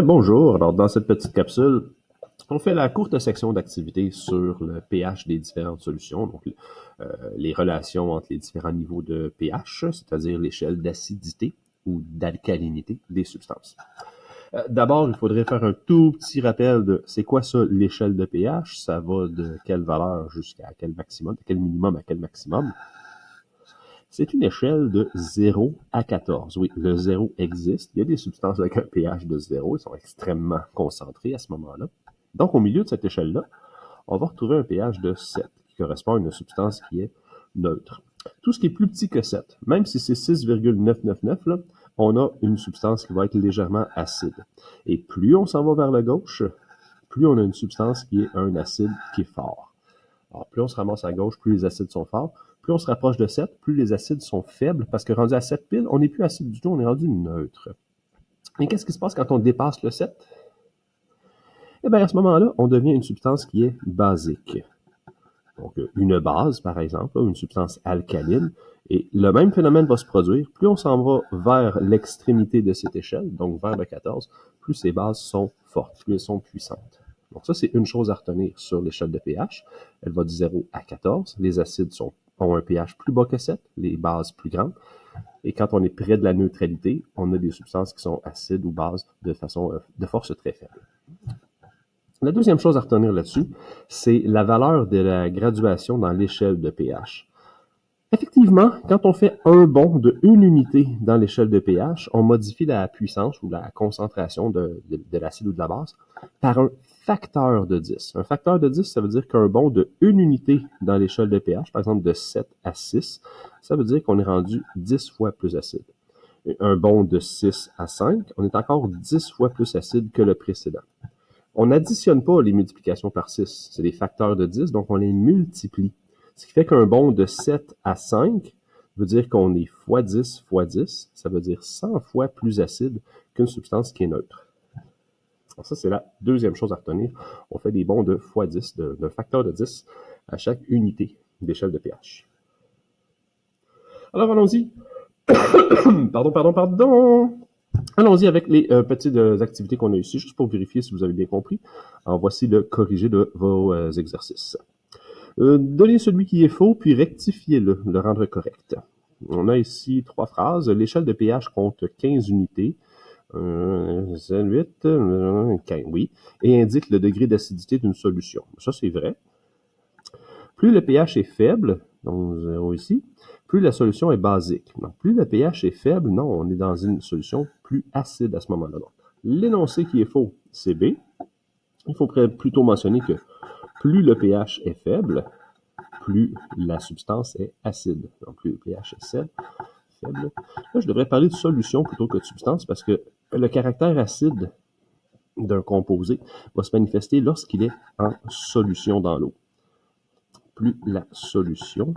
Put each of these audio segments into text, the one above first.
Bonjour, alors dans cette petite capsule, on fait la courte section d'activité sur le pH des différentes solutions, donc les relations entre les différents niveaux de pH, c'est-à-dire l'échelle d'acidité ou d'alcalinité des substances. D'abord, il faudrait faire un tout petit rappel de c'est quoi ça l'échelle de pH, ça va de quelle valeur jusqu'à quel maximum, de quel minimum à quel maximum. C'est une échelle de 0 à 14. Oui, le 0 existe. Il y a des substances avec un pH de 0. Ils sont extrêmement concentrés à ce moment-là. Donc, au milieu de cette échelle-là, on va retrouver un pH de 7, qui correspond à une substance qui est neutre. Tout ce qui est plus petit que 7, même si c'est 6,999, là, on a une substance qui va être légèrement acide. Et plus on s'en va vers la gauche, plus on a une substance qui est un acide qui est fort. Alors, plus on se ramasse à gauche, plus les acides sont forts. Plus on se rapproche de 7, plus les acides sont faibles, parce que rendu à 7 piles, on n'est plus acide du tout, on est rendu neutre. Et qu'est-ce qui se passe quand on dépasse le 7? Eh bien, à ce moment-là, on devient une substance qui est basique. Donc, une base, par exemple, une substance alcaline, et le même phénomène va se produire. Plus on s'en va vers l'extrémité de cette échelle, donc vers le 14, plus ces bases sont fortes, plus elles sont puissantes. Donc ça, c'est une chose à retenir sur l'échelle de pH. Elle va de 0 à 14. Les acides ont un pH plus bas que 7, les bases plus grandes. Et quand on est près de la neutralité, on a des substances qui sont acides ou bases de force très faible. La deuxième chose à retenir là-dessus, c'est la valeur de la graduation dans l'échelle de pH. Effectivement, quand on fait un bond de 1 unité dans l'échelle de pH, on modifie la puissance ou la concentration de l'acide ou de la base par un facteur de 10. Un facteur de 10, ça veut dire qu'un bond de 1 unité dans l'échelle de pH, par exemple de 7 à 6, ça veut dire qu'on est rendu 10 fois plus acide. Et un bond de 6 à 5, on est encore 10 fois plus acide que le précédent. On n'additionne pas les multiplications par 6, c'est des facteurs de 10, donc on les multiplie. Ce qui fait qu'un bond de 7 à 5 veut dire qu'on est fois 10 fois 10, ça veut dire 100 fois plus acide qu'une substance qui est neutre. Alors ça, c'est la deuxième chose à retenir. On fait des bonds de fois 10, d'un facteur de 10 à chaque unité d'échelle de pH. Alors allons-y. Pardon. Allons-y avec les petites activités qu'on a ici, juste pour vérifier si vous avez bien compris. Alors voici le corrigé de vos exercices. Donnez celui qui est faux, puis rectifiez-le, le rendre correct. On a ici 3 phrases. L'échelle de pH compte 15 unités. 8, 15, oui, et indique le degré d'acidité d'une solution. Ça, c'est vrai. Plus le pH est faible, donc 0 ici, plus la solution est basique. Donc, plus le pH est faible, non, on est dans une solution plus acide à ce moment-là. Donc, l'énoncé qui est faux, c'est B. Il faut plutôt mentionner que plus le pH est faible, plus la substance est acide. Donc, plus le pH est faible. Là, je devrais parler de solution plutôt que de substance parce que le caractère acide d'un composé va se manifester lorsqu'il est en solution dans l'eau. Plus la solution,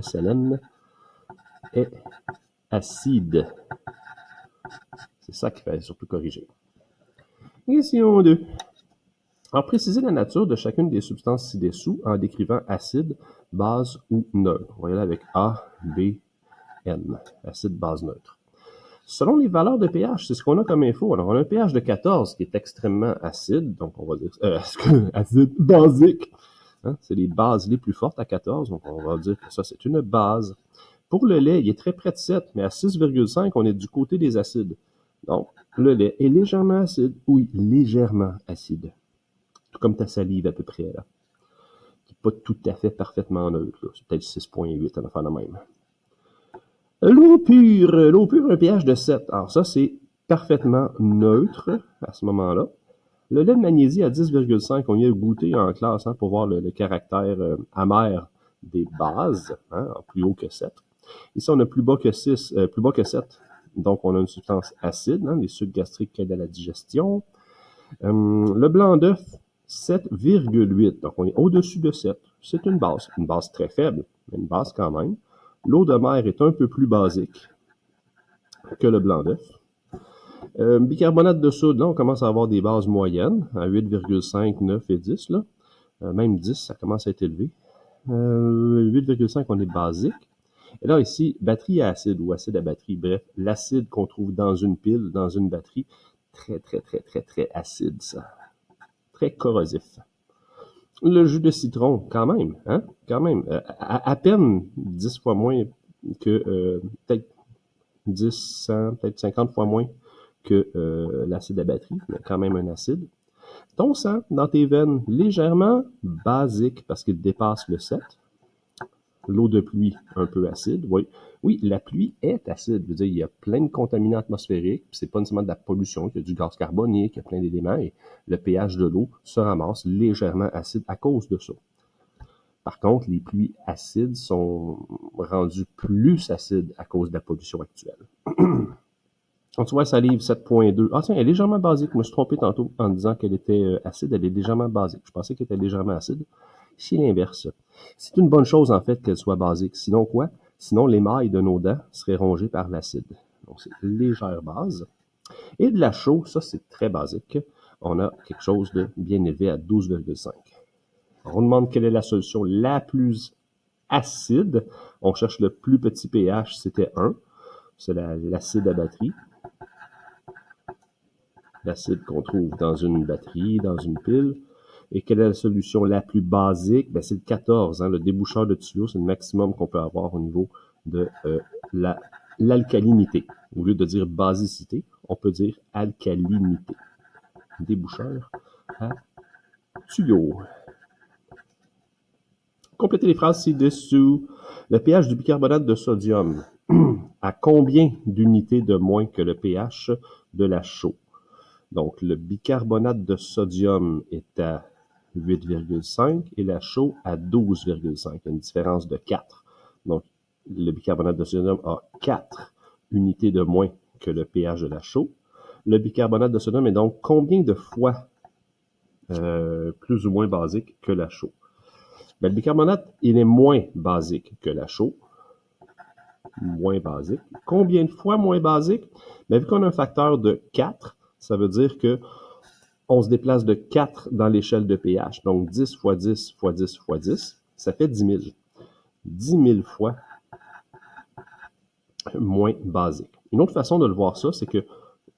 SLN, est acide. C'est ça qu'il fallait surtout corriger. Question 2. Alors, précisez la nature de chacune des substances ci-dessous en décrivant acide, base ou neutre. On va y aller avec A, B, N. Acide, base, neutre. Selon les valeurs de pH, c'est ce qu'on a comme info. Alors, on a un pH de 14 qui est extrêmement acide, donc on va dire acide basique. Hein? C'est les bases les plus fortes à 14, donc on va dire que ça, c'est une base. Pour le lait, il est très près de 7, mais à 6,5, on est du côté des acides. Donc, le lait est légèrement acide. Oui, légèrement acide. Tout comme ta salive à peu près, là. Qui n'est pas tout à fait parfaitement neutre, là. C'est peut-être 6,8, on va faire la même. L'eau pure a un pH de 7. Alors ça, c'est parfaitement neutre à ce moment-là. Le lait de magnésie à 10,5, on y a goûté en classe pour voir le caractère amer des bases, en plus haut que 7. Ici, on a plus bas que 7. Donc, on a une substance acide, les sucs gastriques qui aident à la digestion. Le blanc d'œuf, 7,8. Donc, on est au-dessus de 7. C'est une base très faible, mais une base quand même. L'eau de mer est un peu plus basique que le blanc d'œuf. Bicarbonate de soude, là, on commence à avoir des bases moyennes, à 8,5, 9 et 10. Là. Même 10, ça commence à être élevé. 8,5, on est basique. Et là, ici, batterie à acide ou acide à batterie. Bref, l'acide qu'on trouve dans une pile, dans une batterie, très acide, ça. Très corrosif. Le jus de citron, quand même, hein? Quand même. À peine 10 fois moins que, peut-être 10, 100, peut-être 50 fois moins que l'acide à batterie, mais quand même un acide. Ton sang dans tes veines, légèrement basique parce qu'il dépasse le 7. L'eau de pluie, un peu acide, oui. Oui, la pluie est acide. Je veux dire, il y a plein de contaminants atmosphériques, puis c'est pas nécessairement de la pollution, il y a du gaz carbonique, il y a plein d'éléments, et le pH de l'eau se ramasse légèrement acide à cause de ça. Par contre, les pluies acides sont rendues plus acides à cause de la pollution actuelle. Quand tu vois salive 7.2, ah tiens, elle est légèrement basique. Je me suis trompé tantôt en disant qu'elle était acide, elle est légèrement basique. Je pensais qu'elle était légèrement acide. C'est l'inverse. C'est une bonne chose, en fait, qu'elle soit basique. Sinon quoi? Sinon, l'émail de nos dents serait rongé par l'acide. Donc, c'est légère base. Et de la chaux, ça, c'est très basique. On a quelque chose de bien élevé à 12,5. On demande quelle est la solution la plus acide. On cherche le plus petit pH, c'était 1. C'est l'acide à batterie. L'acide qu'on trouve dans une batterie, dans une pile. Et quelle est la solution la plus basique? Ben, c'est le 14, hein, le déboucheur de tuyau, c'est le maximum qu'on peut avoir au niveau de l'alcalinité. Au lieu de dire basicité, on peut dire alcalinité. Déboucheur à tuyau. Complétez les phrases ci-dessous. Le pH du bicarbonate de sodium a combien d'unités de moins que le pH de la chaux? Donc, le bicarbonate de sodium est à 8,5 et la chaux à 12,5. Il y a une différence de 4. Donc, le bicarbonate de sodium a 4 unités de moins que le pH de la chaux. Le bicarbonate de sodium est donc combien de fois plus ou moins basique que la chaux? Ben, le bicarbonate, il est moins basique que la chaux. Moins basique. Combien de fois moins basique? Ben, vu qu'on a un facteur de 4, ça veut dire que on se déplace de 4 dans l'échelle de pH. Donc, 10 fois 10 fois 10 fois 10, ça fait 10 000. 10 000 fois moins basique. Une autre façon de le voir ça, c'est que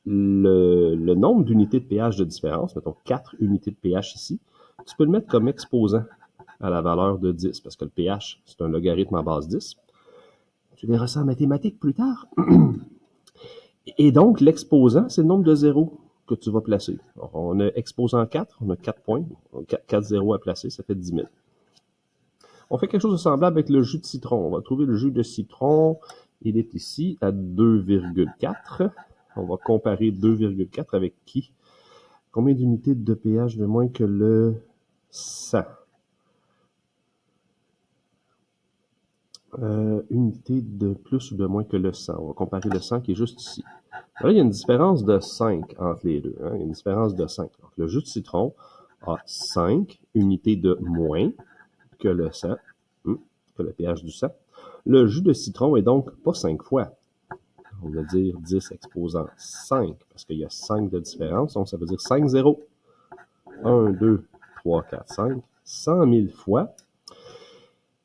le nombre d'unités de pH de différence, mettons 4 unités de pH ici, tu peux le mettre comme exposant à la valeur de 10, parce que le pH, c'est un logarithme à base 10. Tu verras ça en mathématiques plus tard. Et donc, l'exposant, c'est le nombre de zéros que tu vas placer. Alors, on a exposant 4, on a 4 points, 4 zéros à placer, ça fait 10 000. On fait quelque chose de semblable avec le jus de citron. On va trouver le jus de citron, il est ici à 2,4. On va comparer 2,4 avec qui? Combien d'unités de pH de moins que le 100? Unité de plus ou de moins que le 100. On va comparer le 100 qui est juste ici. Là, il y a une différence de 5 entre les deux. Hein? Il y a une différence de 5. Donc, le jus de citron a 5 unités de moins que le 100, que le pH du 100. Le jus de citron est donc pas 5 fois. On va dire 10 exposant 5, parce qu'il y a 5 de différence. Donc, ça veut dire 5 zéros. 1, 2, 3, 4, 5. 100 000 fois.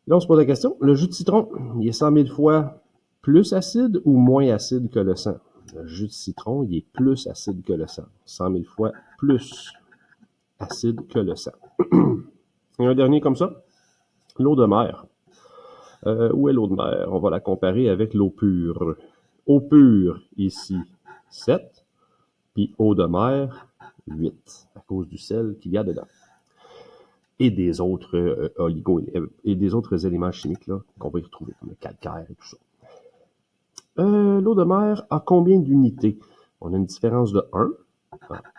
Et là, on se pose la question, le jus de citron, il est 100 000 fois plus acide ou moins acide que le sang? Le jus de citron, il est plus acide que le sang. 100 000 fois plus acide que le sang. Et un dernier comme ça, l'eau de mer. Où est l'eau de mer? On va la comparer avec l'eau pure. Eau pure, ici, 7, puis eau de mer, 8, à cause du sel qu'il y a dedans. Et des autres et des autres éléments chimiques là qu'on va y retrouver, comme le calcaire et tout ça. L'eau de mer a combien d'unités? On a une différence de 1,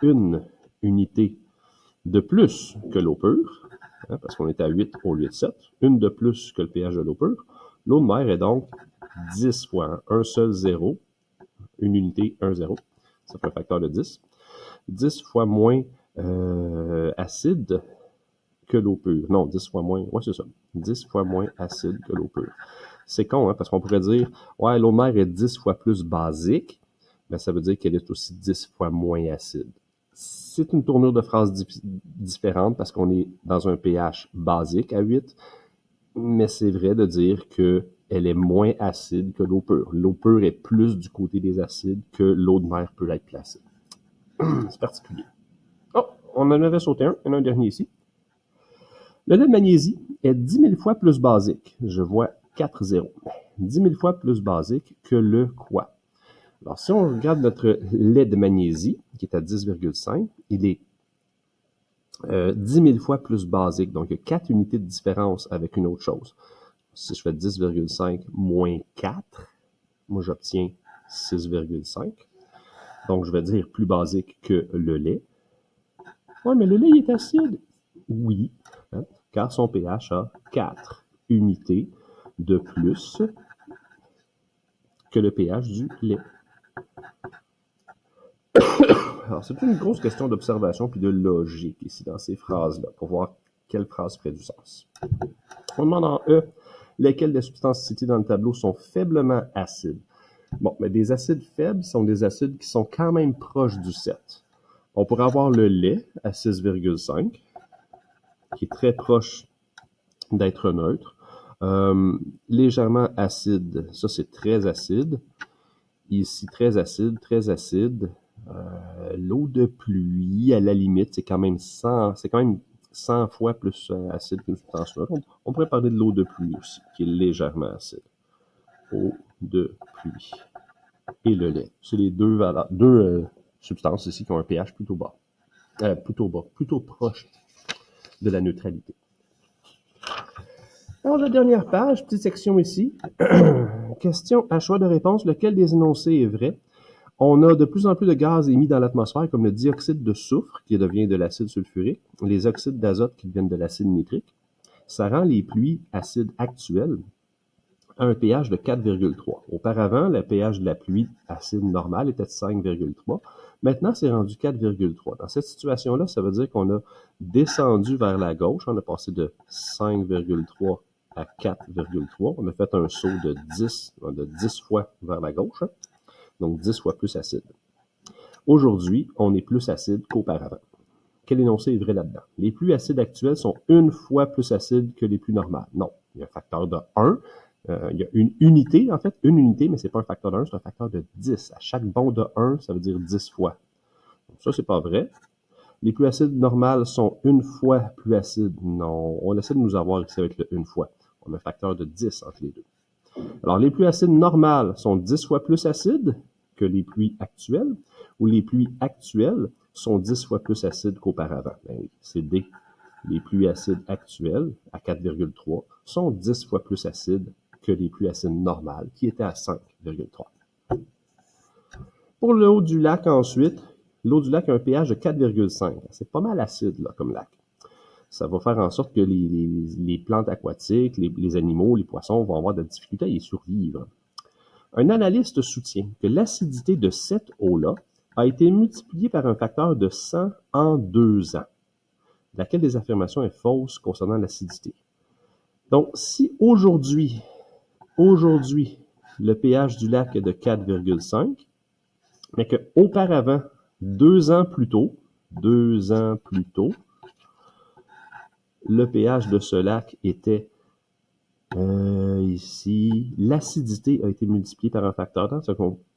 une unité de plus que l'eau pure, hein, parce qu'on est à 8 au lieu de 7, une de plus que le pH de l'eau pure. L'eau de mer est donc 10 fois un seul zéro, une unité, un zéro, ça fait un facteur de 10. 10 fois moins acide que l'eau pure. Non, 10 fois moins, ouais, c'est ça. 10 fois moins acide que l'eau pure. C'est con, hein, parce qu'on pourrait dire, ouais, l'eau de mer est 10 fois plus basique, mais ça veut dire qu'elle est aussi 10 fois moins acide. C'est une tournure de phrase différente parce qu'on est dans un pH basique à 8, mais c'est vrai de dire qu'elle est moins acide que l'eau pure. L'eau pure est plus du côté des acides que l'eau de mer peut être placée. C'est particulier. Oh, on en avait sauté un. Il y en a un dernier ici. Le lait de magnésie est 10 000 fois plus basique. Je vois 4 zéros. 10 000 fois plus basique que le quoi? Alors, si on regarde notre lait de magnésie, qui est à 10,5, il est 10 000 fois plus basique. Donc, il y a 4 unités de différence avec une autre chose. Si je fais 10,5 moins 4, moi, j'obtiens 6,5. Donc, je vais dire plus basique que le lait. Oui, mais le lait, il est acide. Oui, hein, car son pH a 4 unités de plus que le pH du lait. Alors, c'est une grosse question d'observation puis de logique ici dans ces phrases-là pour voir quelle phrase ferait du sens. On demande en E lesquelles des substances citées dans le tableau sont faiblement acides. Bon, mais des acides faibles sont des acides qui sont quand même proches du 7. On pourrait avoir le lait à 6,5, qui est très proche d'être neutre. Légèrement acide, ça c'est très acide. Ici, très acide, très acide. L'eau de pluie, à la limite, c'est quand même 100 fois plus acide qu'une substance neutre. On pourrait parler de l'eau de pluie aussi, qui est légèrement acide. Eau de pluie et le lait. C'est les deux substances ici qui ont un pH plutôt bas. Plutôt proche de la neutralité. Alors, la dernière page, petite section ici. Question à choix de réponse. Lequel des énoncés est vrai? On a de plus en plus de gaz émis dans l'atmosphère, comme le dioxyde de soufre, qui devient de l'acide sulfurique, les oxydes d'azote qui deviennent de l'acide nitrique. Ça rend les pluies acides actuelles à un pH de 4,3. Auparavant, le pH de la pluie acide normale était de 5,3. Maintenant, c'est rendu 4,3. Dans cette situation-là, ça veut dire qu'on a descendu vers la gauche. On a passé de 5,3 à 4,3. On a fait un saut de 10 fois vers la gauche. Hein? Donc 10 fois plus acide. Aujourd'hui, on est plus acide qu'auparavant. Quel énoncé est vrai là-dedans? Les pluies acides actuelles sont une fois plus acides que les pluies normales. Non, il y a un facteur de 1. Il y a une unité, en fait, mais c'est pas un facteur de 1, c'est un facteur de 10. À chaque bond de 1, ça veut dire 10 fois. Donc ça, c'est pas vrai. Les pluies acides normales sont une fois plus acides. Non, on essaie de nous avoir ici avec le une fois. On a un facteur de 10 entre les deux. Alors, les pluies acides normales sont 10 fois plus acides que les pluies actuelles, ou les pluies actuelles sont 10 fois plus acides qu'auparavant. Ben oui, c'est D. Les pluies acides actuelles, à 4,3, sont 10 fois plus acides que les pluies acides normales, qui étaient à 5,3. Pour l'eau du lac ensuite, l'eau du lac a un pH de 4,5. C'est pas mal acide là, comme lac. Ça va faire en sorte que les plantes aquatiques, les animaux, les poissons vont avoir de la difficulté à y survivre. Un analyste soutient que l'acidité de cette eau-là a été multipliée par un facteur de 100 en 2 ans. Laquelle des affirmations est fausse concernant l'acidité? Donc, si aujourd'hui, le pH du lac est de 4,5, mais qu'auparavant, 2 ans plus tôt, le pH de ce lac était ici, l'acidité a été multipliée par un facteur d'un.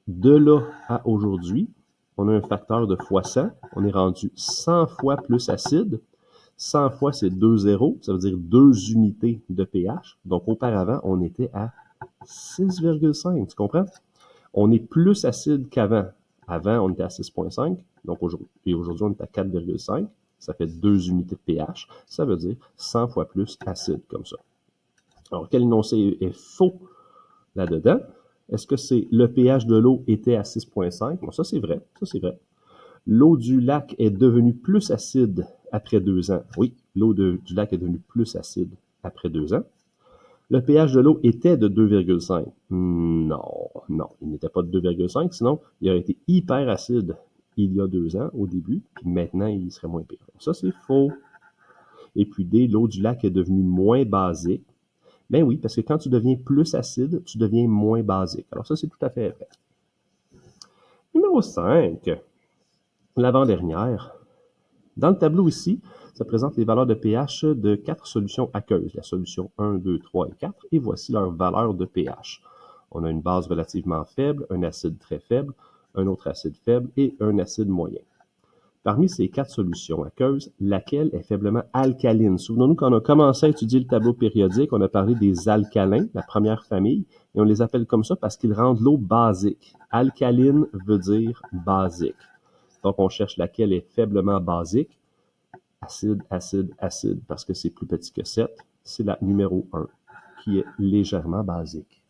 De là à aujourd'hui, on a un facteur de fois 100. On est rendu 100 fois plus acide. 100 fois, c'est 2 zéros. Ça veut dire 2 unités de pH. Donc, auparavant, on était à 6,5. Tu comprends? On est plus acide qu'avant. Avant, on était à 6,5. Donc, aujourd'hui, on est à 4,5. Ça fait 2 unités de pH. Ça veut dire 100 fois plus acide comme ça. Alors, quel énoncé est faux là-dedans? Est-ce que c'est le pH de l'eau était à 6,5? Bon, ça, c'est vrai. L'eau du lac est devenue plus acide après 2 ans. Oui, l'eau du lac est devenue plus acide après 2 ans. Le pH de l'eau était de 2,5. Non, il n'était pas de 2,5, sinon il aurait été hyper acide il y a 2 ans au début, puis maintenant il serait moins pire. Ça, c'est faux. Et puis D, l'eau du lac est devenue moins basique. Ben oui, parce que quand tu deviens plus acide, tu deviens moins basique. Alors ça, c'est tout à fait vrai. Numéro 5, l'avant-dernière. Dans le tableau ici, ça présente les valeurs de pH de 4 solutions aqueuses, la solution 1, 2, 3 et 4, et voici leurs valeurs de pH. On a une base relativement faible, un acide très faible, un autre acide faible et un acide moyen. Parmi ces 4 solutions aqueuses, laquelle est faiblement alcaline? Souvenons-nous quand on a commencé à étudier le tableau périodique, on a parlé des alcalins, la première famille, et on les appelle comme ça parce qu'ils rendent l'eau basique. Alcaline veut dire basique. Donc, on cherche laquelle est faiblement basique. Acide, acide, acide, parce que c'est plus petit que 7. C'est la numéro 1, qui est légèrement basique.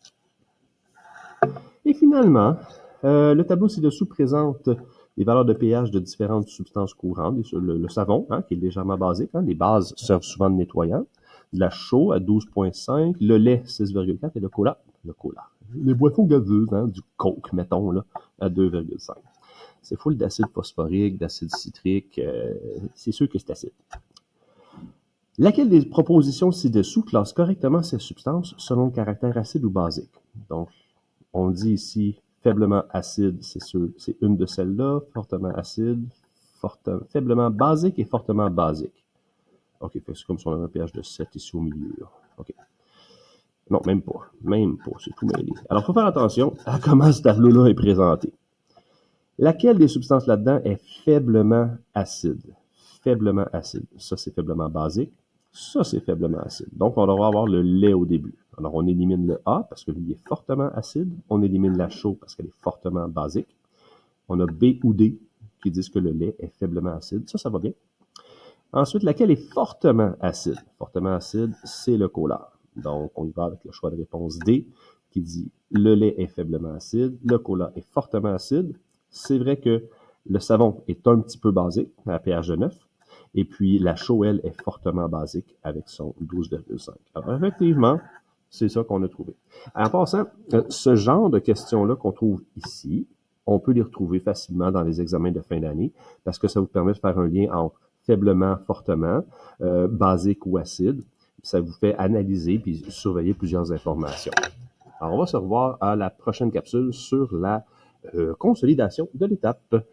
Et finalement, le tableau ci-dessous présente les valeurs de pH de différentes substances courantes. Le savon, qui est légèrement basique. Les bases servent souvent de nettoyant. De la chaux à 12,5. Le lait, 6,4. Et le cola. Les boissons gazeuses, du coke, mettons, là, à 2,5. C'est full d'acide phosphorique, d'acide citrique. C'est sûr que c'est acide. Laquelle des propositions ci-dessous classe correctement ces substances selon le caractère acide ou basique? Donc, on dit ici faiblement acide, c'est une de celles-là, fortement acide, faiblement basique et fortement basique. OK, c'est comme si on avait un pH de 7 ici au milieu. Là. OK. Non, même pas, c'est tout mêlé. Alors, il faut faire attention à comment ce tableau-là est présenté. Laquelle des substances là-dedans est faiblement acide? Faiblement acide. Ça, c'est faiblement basique. Ça, c'est faiblement acide. Donc, on devra avoir le lait au début. Alors, on élimine le A parce que lui est fortement acide. On élimine la chaux parce qu'elle est fortement basique. On a B ou D qui disent que le lait est faiblement acide. Ça va bien. Ensuite, laquelle est fortement acide? Fortement acide, c'est le cola. Donc, on y va avec le choix de réponse D qui dit le lait est faiblement acide, le cola est fortement acide. C'est vrai que le savon est un petit peu basique à pH de 9. Et puis, la chaux, elle, est fortement basique avec son 12,5. Alors, effectivement, c'est ça qu'on a trouvé. En passant, ce genre de questions-là qu'on trouve ici, on peut les retrouver facilement dans les examens de fin d'année parce que ça vous permet de faire un lien entre faiblement, fortement, basique ou acide. Ça vous fait analyser puis surveiller plusieurs informations. Alors, on va se revoir à la prochaine capsule sur la consolidation de l'étape.